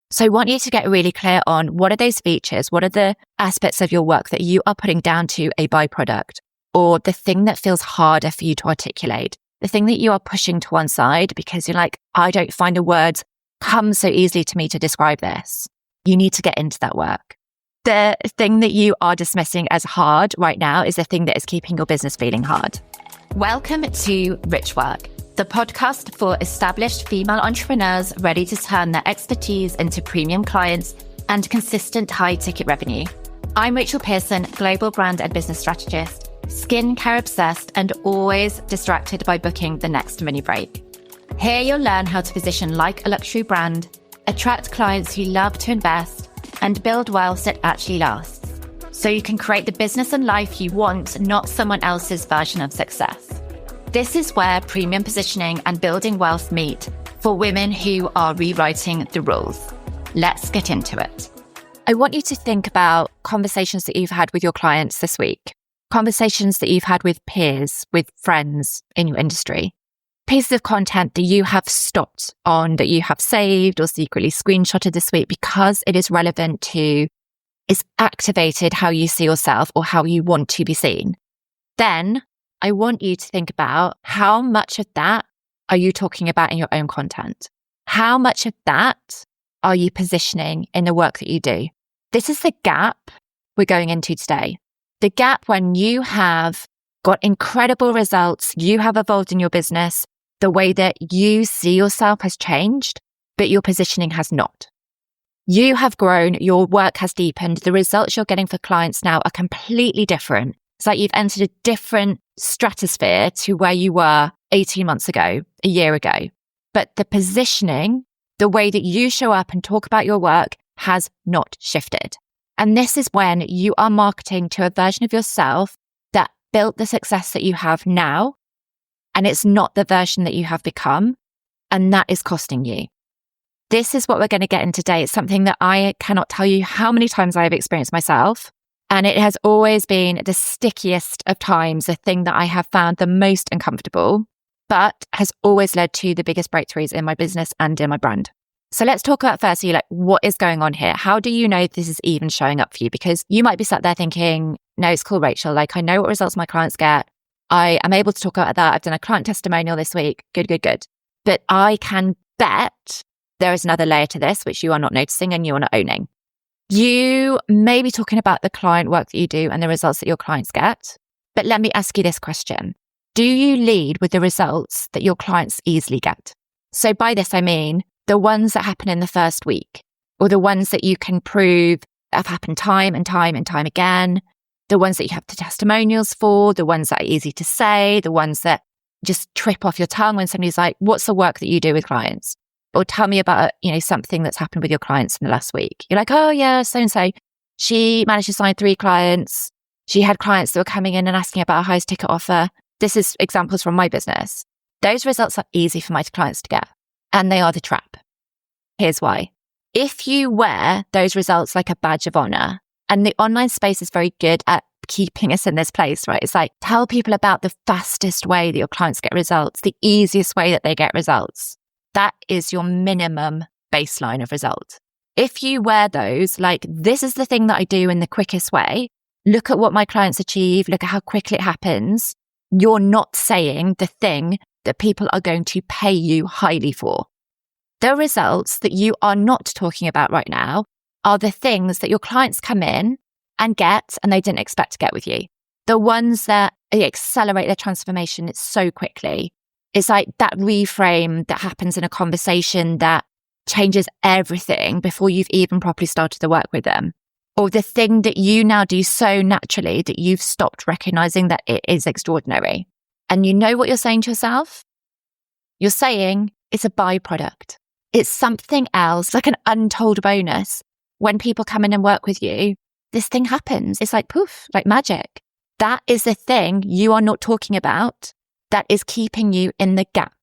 So I want you to get really clear on what are those features, what are the aspects of your work that you are putting down to a byproduct, or the thing that feels harder for you to articulate, the thing that you are pushing to one side because you're like, I don't find the words come so easily to me to describe this. You need to get into that work. The thing that you are dismissing as hard right now is the thing that is keeping your business feeling hard. Welcome to Rich Work, the podcast for established female entrepreneurs ready to turn their expertise into premium clients and consistent high-ticket revenue. I'm Rachel Pearson, global brand and business strategist, skincare obsessed, and always distracted by booking the next mini break. Here you'll learn how to position like a luxury brand, attract clients who love to invest, and build wealth that actually lasts, so you can create the business and life you want, not someone else's version of success. This is where premium positioning and building wealth meet for women who are rewriting the rules. Let's get into it. I want you to think about conversations that you've had with your clients this week, conversations that you've had with peers, with friends in your industry, pieces of content that you have stopped on, that you have saved or secretly screenshotted this week because it is relevant to, it's activated how you see yourself or how you want to be seen. Then I want you to think about how much of that are you talking about in your own content? How much of that are you positioning in the work that you do? This is the gap we're going into today. The gap when you have got incredible results, you have evolved in your business, the way that you see yourself has changed, but your positioning has not. You have grown, your work has deepened, the results you're getting for clients now are completely different. It's like you've entered a different stratosphere to where you were 18 months ago, a year ago. But the positioning, the way that you show up and talk about your work has not shifted. And this is when you are marketing to a version of yourself that built the success that you have now, and it's not the version that you have become, and that is costing you. This is what we're going to get in today. It's something that I cannot tell you how many times I have experienced myself. And it has always been the stickiest of times, the thing that I have found the most uncomfortable, but has always led to the biggest breakthroughs in my business and in my brand. So let's talk about firstly, like, what is going on here? How do you know this is even showing up for you? Because you might be sat there thinking, no, it's cool, Rachel. Like, I know what results my clients get. I am able to talk about that. I've done a client testimonial this week. Good. But I can bet there is another layer to this, which you are not noticing and you are not owning. You may be talking about the client work that you do and the results that your clients get. But let me ask you this question. Do you lead with the results that your clients easily get? So by this, I mean the ones that happen in the first week, or the ones that you can prove have happened time and time again, the ones that you have the testimonials for, the ones that are easy to say, the ones that just trip off your tongue when somebody's like, what's the work that you do with clients? Or tell me about, something that's happened with your clients in the last week. You're like, oh yeah, so-and-so, she managed to sign 3 clients. She had clients that were coming in and asking about her highest ticket offer. This is examples from my business. Those results are easy for my clients to get, and they are the trap. Here's why. If you wear those results like a badge of honor, and the online space is very good at keeping us in this place, right? It's like, tell people about the fastest way that your clients get results, the easiest way that they get results. That is your minimum baseline of result. If you wear those, like, this is the thing that I do in the quickest way, look at what my clients achieve, look at how quickly it happens, you're not saying the thing that people are going to pay you highly for. The results that you are not talking about right now are the things that your clients come in and get and they didn't expect to get with you. The ones that accelerate their transformation so quickly. It's like that reframe that happens in a conversation that changes everything before you've even properly started the work with them. Or the thing that you now do so naturally that you've stopped recognizing that it is extraordinary. And you know what you're saying to yourself? You're saying it's a byproduct. It's something else, like an untold bonus. When people come in and work with you, this thing happens. It's like poof, like magic. That is the thing you are not talking about that is keeping you in the gap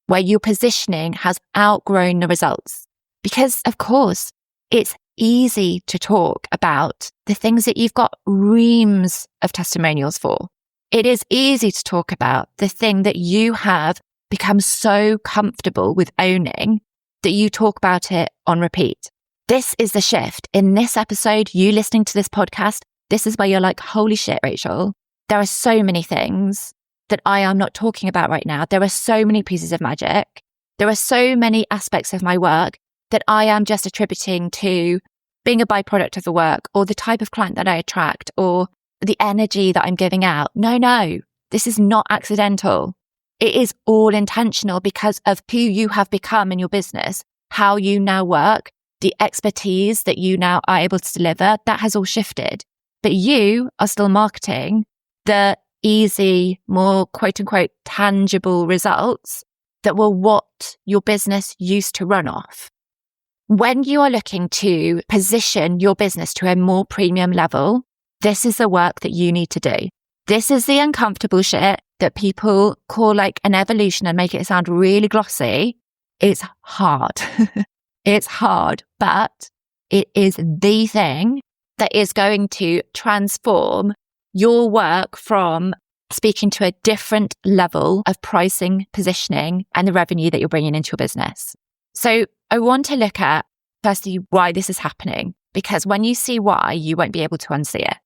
where your positioning has outgrown the results. Because, of course, it's easy to talk about the things that you've got reams of testimonials for. It is easy to talk about the thing that you have become so comfortable with owning that you talk about it on repeat. This is the shift. In this episode, you listening to this podcast, this is where you're like, holy shit, Rachel, there are so many things that I am not talking about right now. There are so many pieces of magic. There are so many aspects of my work that I am just attributing to being a byproduct of the work or the type of client that I attract or the energy that I'm giving out. No, this is not accidental. It is all intentional because of who you have become in your business, how you now work, the expertise that you now are able to deliver. That has all shifted. But you are still marketing the easy, more quote unquote tangible results that were what your business used to run off. When you are looking to position your business to a more premium level, this is the work that you need to do. This is the uncomfortable shit that people call like an evolution and make it sound really glossy. It's hard. It's hard, but it is the thing that is going to transform your work from speaking to a different level of pricing, positioning, and the revenue that you're bringing into your business. So I want to look at, firstly, why this is happening, because when you see why, you won't be able to unsee it.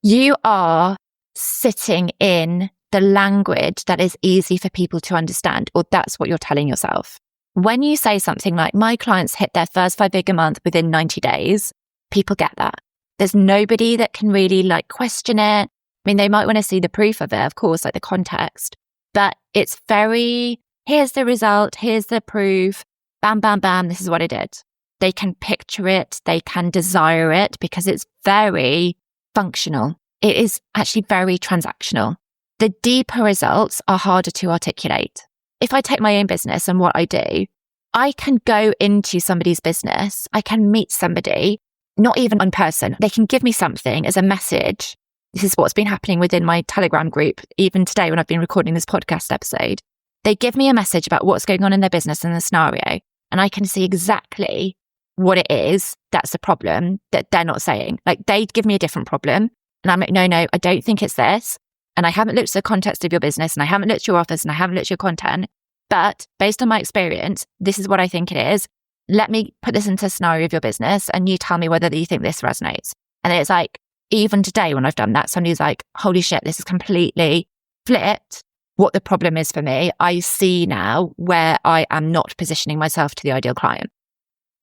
You are sitting in the language that is easy for people to understand, or that's what you're telling yourself. When you say something like, my clients hit their first 5-figure month within 90 days, people get that. There's nobody that can really like question it. I mean, they might want to see the proof of it, of course, like the context, but it's very, here's the result, here's the proof, bam, bam, bam, this is what I did. They can picture it, they can desire it because it's very functional. It is actually very transactional. The deeper results are harder to articulate. If I take my own business and what I do, I can go into somebody's business, I can meet somebody, not even in person. They can give me something as a message. This is what's been happening within my Telegram group, even today when I've been recording this podcast episode. They give me a message about what's going on in their business and the scenario, and I can see exactly what it is that's the problem that they're not saying. Like, they give me a different problem, and I'm like, no, I don't think it's this. And I haven't looked at the context of your business, and I haven't looked at your offers, and I haven't looked at your content. But based on my experience, this is what I think it is. Let me put this into a scenario of your business, and you tell me whether you think this resonates. And it's like, even today when I've done that, somebody's like, holy shit, this is completely flipped what the problem is for me. I see now where I am not positioning myself to the ideal client.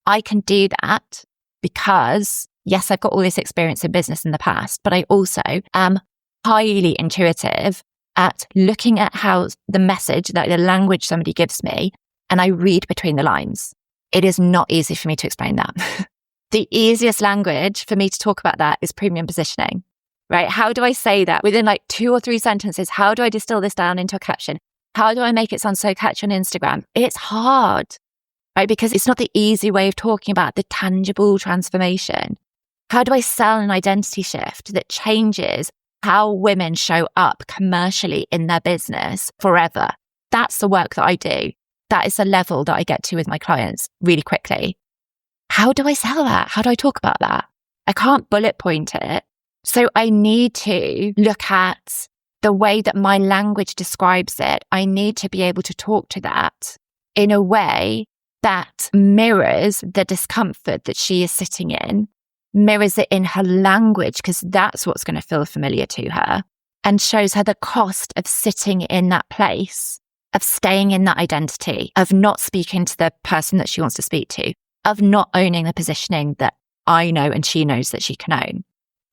I can do that because, yes, I've got all this experience in business in the past, but I also am highly intuitive at looking at how the message, like the language somebody gives me, and I read between the lines. It is not easy for me to explain that. The easiest language for me to talk about that is premium positioning, right? How do I say that within like 2 or 3 sentences? How do I distill this down into a caption? How do I make it sound so catchy on Instagram? It's hard, right? Because it's not the easy way of talking about the tangible transformation. How do I sell an identity shift that changes how women show up commercially in their business forever? That's the work that I do. That is the level that I get to with my clients really quickly. How do I sell that? How do I talk about that? I can't bullet point it. So I need to look at the way that my language describes it. I need to be able to talk to that in a way that mirrors the discomfort that she is sitting in, mirrors it in her language, because that's what's going to feel familiar to her, and shows her the cost of sitting in that place, of staying in that identity, of not speaking to the person that she wants to speak to, of not owning the positioning that I know and she knows that she can own.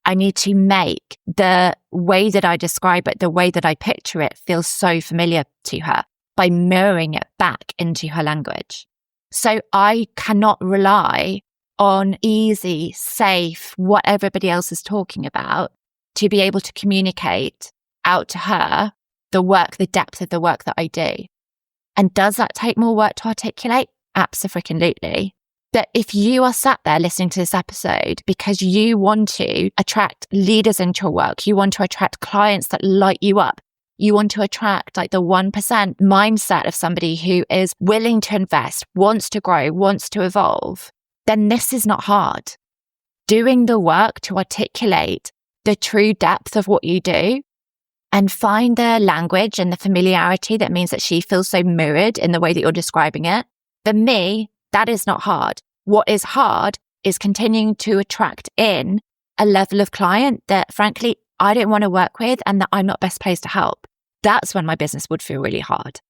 I need to make the way that I describe it, the way that I picture it, feel so familiar to her by mirroring it back into her language. So I cannot rely on easy, safe, what everybody else is talking about to be able to communicate out to her the work, the depth of the work that I do. And does that take more work to articulate? Abso-freaking-lutely. That if you are sat there listening to this episode because you want to attract leaders into your work, you want to attract clients that light you up, you want to attract like the 1% mindset of somebody who is willing to invest, wants to grow, wants to evolve, then this is not hard. Doing the work to articulate the true depth of what you do and find the language and the familiarity that means that she feels so mirrored in the way that you're describing it. For me, that is not hard. What is hard is continuing to attract in a level of client that frankly, I don't want to work with and that I'm not best placed to help. That's when my business would feel really hard.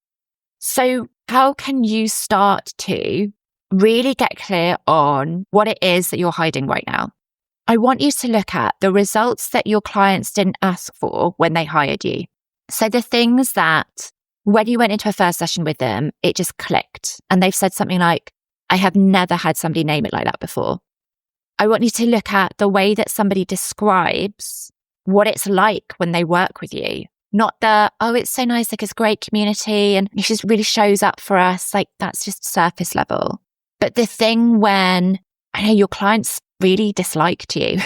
So how can you start to really get clear on what it is that you're hiding right now? I want you to look at the results that your clients didn't ask for when they hired you. So the things that when you went into a first session with them, it just clicked. And they've said something like, I have never had somebody name it like that before. I want you to look at the way that somebody describes what it's like when they work with you. Not the, oh, it's so nice, like it's great community and it just really shows up for us. Like that's just surface level. But the thing when, I know your clients really disliked you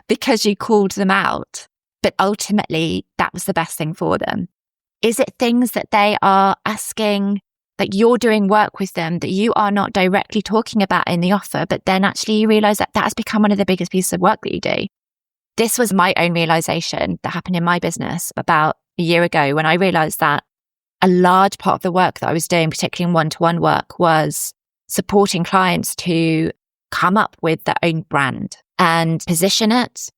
because you called them out, but ultimately that was the best thing for them. Is it things that they are asking, that you're doing work with them that you are not directly talking about in the offer, but then actually you realize that that has become one of the biggest pieces of work that you do? This was my own realization that happened in my business about a year ago when I realized that a large part of the work that I was doing, particularly in one-to-one work, was supporting clients to come up with their own brand and position it.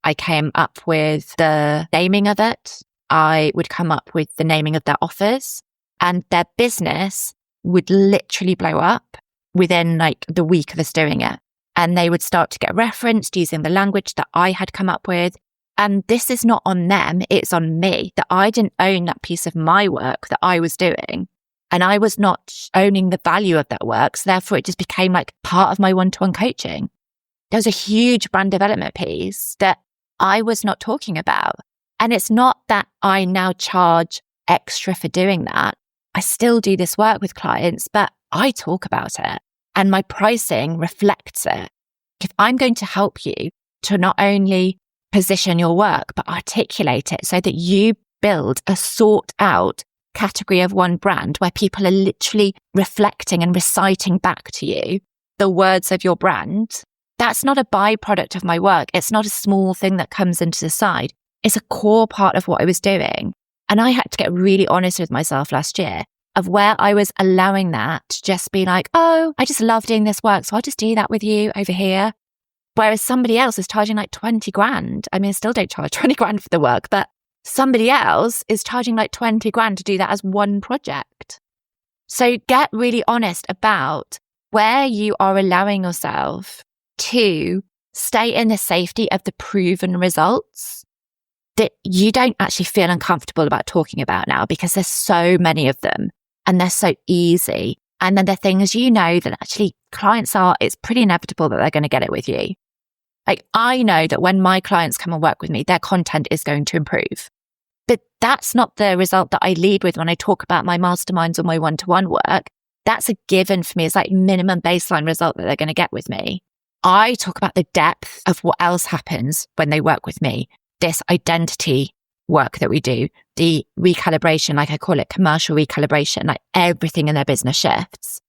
I came up with the naming of it. I would come up with the naming of their offers, and their business would literally blow up within like the week of us doing it. And they would start to get referenced using the language that I had come up with. And this is not on them, it's on me, that I didn't own that piece of my work that I was doing. And I was not owning the value of that work. So therefore it just became like part of my one-to-one coaching. There was a huge brand development piece that I was not talking about. And it's not that I now charge extra for doing that. I still do this work with clients, but I talk about it and my pricing reflects it. If I'm going to help you to not only position your work, but articulate it so that you build a sought out category of one brand where people are literally reflecting and reciting back to you the words of your brand, that's not a byproduct of my work. It's not a small thing that comes into the side. It's a core part of what I was doing. And I had to get really honest with myself last year of where I was allowing that to just be like, oh, I just love doing this work, so I'll just do that with you over here. Whereas somebody else is charging like 20 grand. I mean, I still don't charge 20 grand for the work, but somebody else is charging like 20 grand to do that as one project. So get really honest about where you are allowing yourself to stay in the safety of the proven results that you don't actually feel uncomfortable about talking about now because there's so many of them and they're so easy. And then the things you know that actually clients are, it's pretty inevitable that they're going to get it with you. Like I know that when my clients come and work with me, their content is going to improve. But that's not the result that I lead with when I talk about my masterminds or my one-to-one work. That's a given for me. It's like minimum baseline result that they're going to get with me. I talk about the depth of what else happens when they work with me. This identity work that we do, the recalibration, like I call it commercial recalibration, like everything in their business shifts.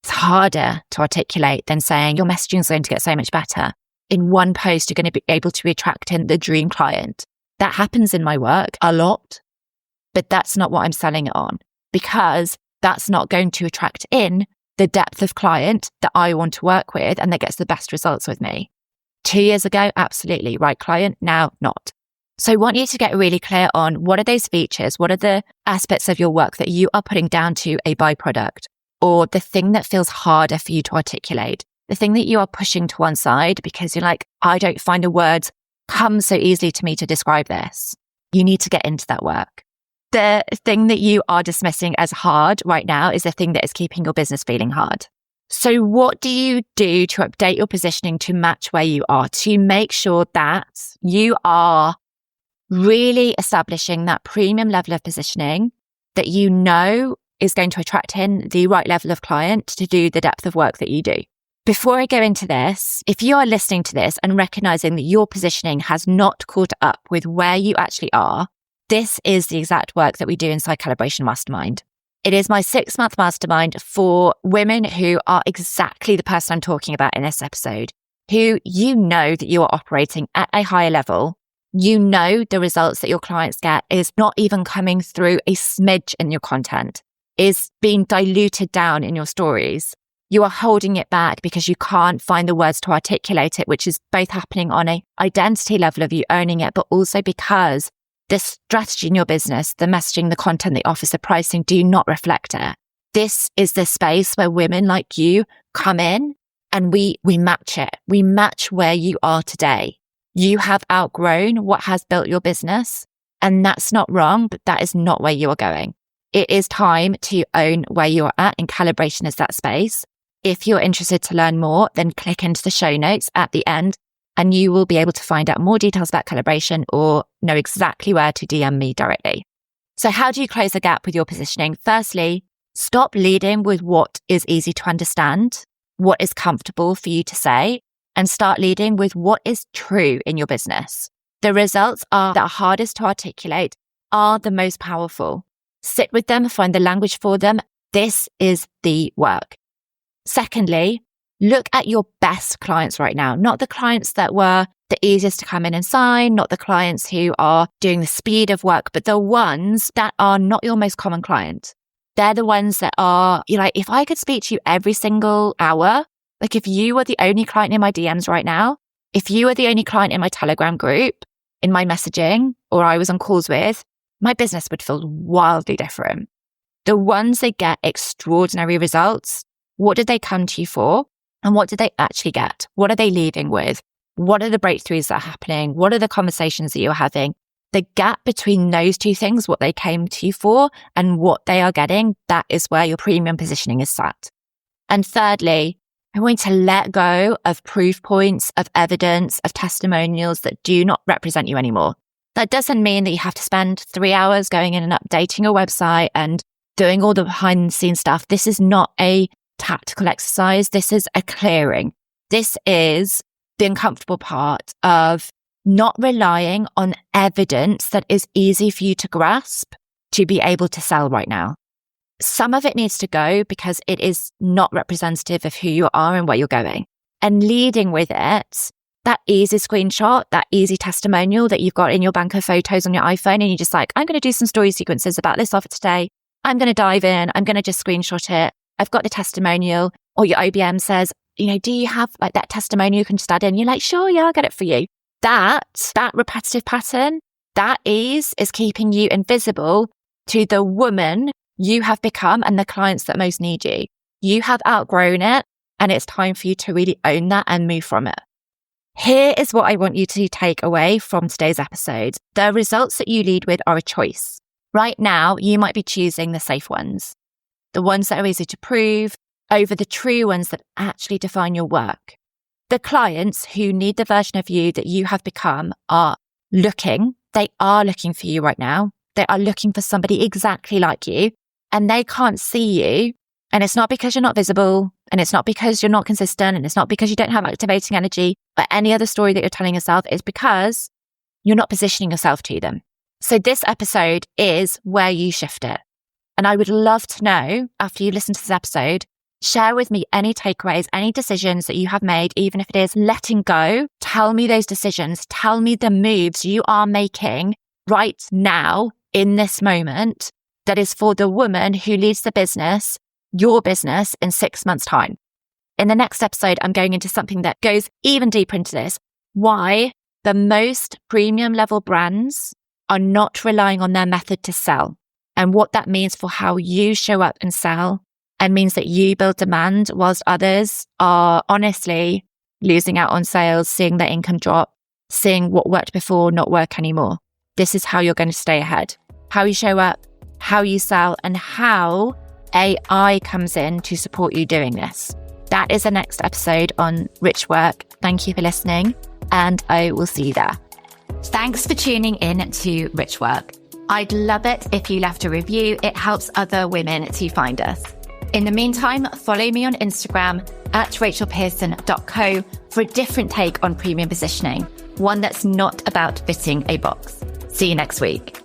It's harder to articulate than saying your messaging is going to get so much better. In one post, you're going to be able to attract in the dream client. That happens in my work a lot, but that's not what I'm selling it on because that's not going to attract in the depth of client that I want to work with and that gets the best results with me. 2 years ago, absolutely. Right client, now not. So I want you to get really clear on what are those features, what are the aspects of your work that you are putting down to a byproduct or the thing that feels harder for you to articulate, the thing that you are pushing to one side because you're like, I don't find the words come so easily to me to describe this. You need to get into that work. The thing that you are dismissing as hard right now is the thing that is keeping your business feeling hard. So what do you do to update your positioning to match where you are, to make sure that you are really establishing that premium level of positioning that you know is going to attract in the right level of client to do the depth of work that you do? Before I go into this, if you are listening to this and recognizing that your positioning has not caught up with where you actually are, this is the exact work that we do inside Calibration Mastermind. It is my 6-month mastermind for women who are exactly the person I'm talking about in this episode, who you know that you are operating at a higher level. You know the results that your clients get is not even coming through a smidge in your content, is being diluted down in your stories. You are holding it back because you can't find the words to articulate it, which is both happening on an identity level of you owning it, but also because the strategy in your business, the messaging, the content, the offers, the pricing do not reflect it. This is the space where women like you come in and we match it. We match where you are today. You have outgrown what has built your business, and that's not wrong, but that is not where you are going. It is time to own where you are at, and calibration is that space. If you're interested to learn more, then click into the show notes at the end and you will be able to find out more details about calibration or know exactly where to DM me directly. So how do you close the gap with your positioning? Firstly, stop leading with what is easy to understand, what is comfortable for you to say, and start leading with what is true in your business. The results that are hardest to articulate are the most powerful. Sit with them, find the language for them. This is the work. Secondly, look at your best clients right now, not the clients that were the easiest to come in and sign, not the clients who are doing the speed of work, but the ones that are not your most common client. They're the ones that are, you're like, if I could speak to you every single hour, like if you were the only client in my DMs right now, if you were the only client in my Telegram group, in my messaging, or I was on calls with, my business would feel wildly different. The ones that get extraordinary results, what did they come to you for? And what did they actually get? What are they leaving with? What are the breakthroughs that are happening? What are the conversations that you're having? The gap between those two things, what they came to you for and what they are getting, that is where your premium positioning is sat. And thirdly, I want to let go of proof points, of evidence, of testimonials that do not represent you anymore. That doesn't mean that you have to spend 3 hours going in and updating your website and doing all the behind the scenes stuff. This is not a tactical exercise. This is a clearing. This is the uncomfortable part of not relying on evidence that is easy for you to grasp to be able to sell right now. Some of it needs to go because it is not representative of who you are and where you're going. And leading with it, that easy screenshot, that easy testimonial that you've got in your bank of photos on your iPhone, and you're just like, I'm going to do some story sequences about this offer today. I'm going to dive in. I'm going to just screenshot it. I've got the testimonial, or your OBM says, do you have like that testimonial you can just add in? You're like, sure, yeah, I'll get it for you. That repetitive pattern, that is keeping you invisible to the woman you have become and the clients that most need you. You have outgrown it, and it's time for you to really own that and move from it. Here is what I want you to take away from today's episode. The results that you lead with are a choice. Right now, you might be choosing the safe ones, the ones that are easy to prove, over the true ones that actually define your work. The clients who need the version of you that you have become are looking. They are looking for you right now. They are looking for somebody exactly like you, and they can't see you. And it's not because you're not visible, and it's not because you're not consistent, and it's not because you don't have activating energy, or any other story that you're telling yourself. It's because you're not positioning yourself to them. So this episode is where you shift it. And I would love to know, after you listen to this episode, share with me any takeaways, any decisions that you have made, even if it is letting go. Tell me those decisions. Tell me the moves you are making right now in this moment that is for the woman who leads the business, your business, in 6 months' time. In the next episode, I'm going into something that goes even deeper into this. Why the most premium level brands are not relying on their method to sell, and what that means for how you show up and sell, and means that you build demand whilst others are honestly losing out on sales, seeing their income drop, seeing what worked before not work anymore. This is how you're going to stay ahead. How you show up, how you sell, and how AI comes in to support you doing this. That is the next episode on Rich Work. Thank you for listening, and I will see you there. Thanks for tuning in to Rich Work. I'd love it if you left a review. It helps other women to find us. In the meantime, follow me on Instagram at rachelpearson.co for a different take on premium positioning, one that's not about fitting a box. See you next week.